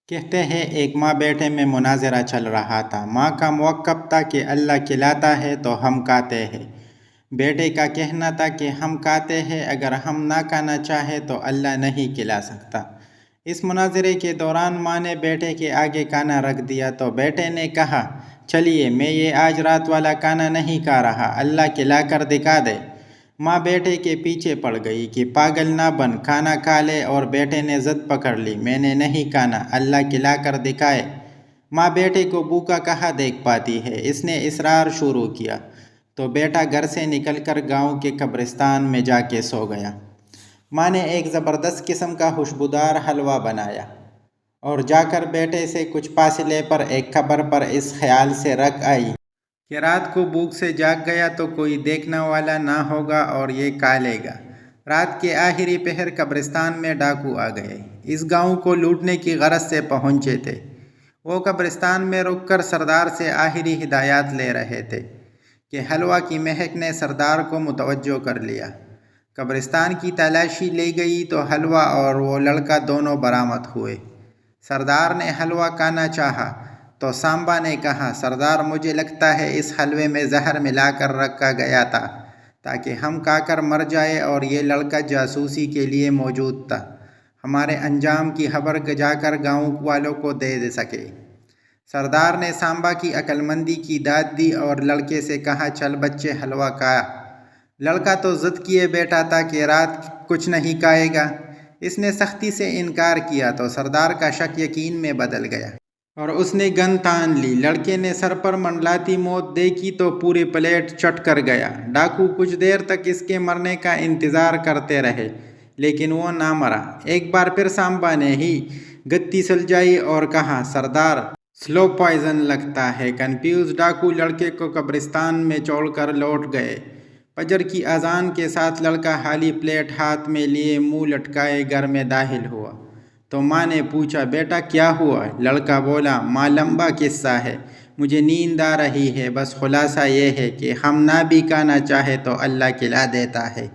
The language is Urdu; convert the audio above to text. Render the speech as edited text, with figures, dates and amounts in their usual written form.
کہتے ہیں ایک ماں بیٹے میں مناظرہ چل رہا تھا۔ ماں کا موقف تھا کہ اللہ کھلاتا ہے تو ہم کھاتے ہیں۔ بیٹے کا کہنا تھا کہ ہم کھاتے ہیں، اگر ہم نہ کھانا چاہیں تو اللہ نہیں کھلا سکتا۔ اس مناظرے کے دوران ماں نے بیٹے کے آگے کھانا رکھ دیا تو بیٹے نے کہا، چلیے میں یہ آج رات والا کھانا نہیں کھا رہا، اللہ کھلا کر دکھا دے۔ ماں بیٹے کے پیچھے پڑ گئی کہ پاگل نہ بن، کھانا کھا لے، اور بیٹے نے ضد پکڑ لی، میں نے نہیں کھانا، اللہ کھلا کر دکھائے۔ ماں بیٹے کو بھوکا کہاں دیکھ پاتی ہے، اس نے اصرار شروع کیا تو بیٹا گھر سے نکل کر گاؤں کے قبرستان میں جا کے سو گیا۔ ماں نے ایک زبردست قسم کا خوشبودار حلوہ بنایا اور جا کر بیٹے سے کچھ فاصلے پر ایک قبر پر اس خیال سے رکھ آئی کہ رات کو بھوک سے جاگ گیا تو کوئی دیکھنے والا نہ ہوگا اور یہ کھا لے گا۔ رات کے آخری پہر قبرستان میں ڈاکو آ گئے، اس گاؤں کو لوٹنے کی غرض سے پہنچے تھے۔ وہ قبرستان میں رک کر سردار سے آخری ہدایات لے رہے تھے کہ حلوہ کی مہک نے سردار کو متوجہ کر لیا۔ قبرستان کی تلاشی لی گئی تو حلوہ اور وہ لڑکا دونوں برآمد ہوئے۔ سردار نے حلوہ کھانا چاہا تو سانبا نے کہا، سردار مجھے لگتا ہے اس حلوے میں زہر ملا کر رکھا گیا تھا تاکہ ہم کھا کر مر جائیں، اور یہ لڑکا جاسوسی کے لیے موجود تھا، ہمارے انجام کی خبر جا کر گاؤں والوں کو دے سکے۔ سردار نے سانبا کی عقل مندی کی داد دی اور لڑکے سے کہا، چل بچے حلوہ کھا۔ لڑکا تو ضد کیے بیٹھا تھا کہ رات کچھ نہیں کھائے گا۔ اس نے سختی سے انکار کیا تو سردار کا شک یقین میں بدل گیا اور اس نے گن تان لی۔ لڑکے نے سر پر منڈلاتی موت دیکھی تو پوری پلیٹ چٹ کر گیا۔ ڈاکو کچھ دیر تک اس کے مرنے کا انتظار کرتے رہے لیکن وہ نہ مرا۔ ایک بار پھر سانبا نے ہی گتی سلجھائی اور کہا، سردار سلو پوائزن لگتا ہے۔ کنفیوز ڈاکو لڑکے کو قبرستان میں چھوڑ کر لوٹ گئے۔ فجر کی اذان کے ساتھ لڑکا خالی پلیٹ ہاتھ میں لیے منہ لٹکائے گھر میں داخل ہوا تو ماں نے پوچھا، بیٹا کیا ہوا؟ لڑکا بولا، ماں لمبا قصہ ہے، مجھے نیند آ رہی ہے، بس خلاصہ یہ ہے کہ ہم نہ بھی کھانا چاہے تو اللہ کھلا دیتا ہے۔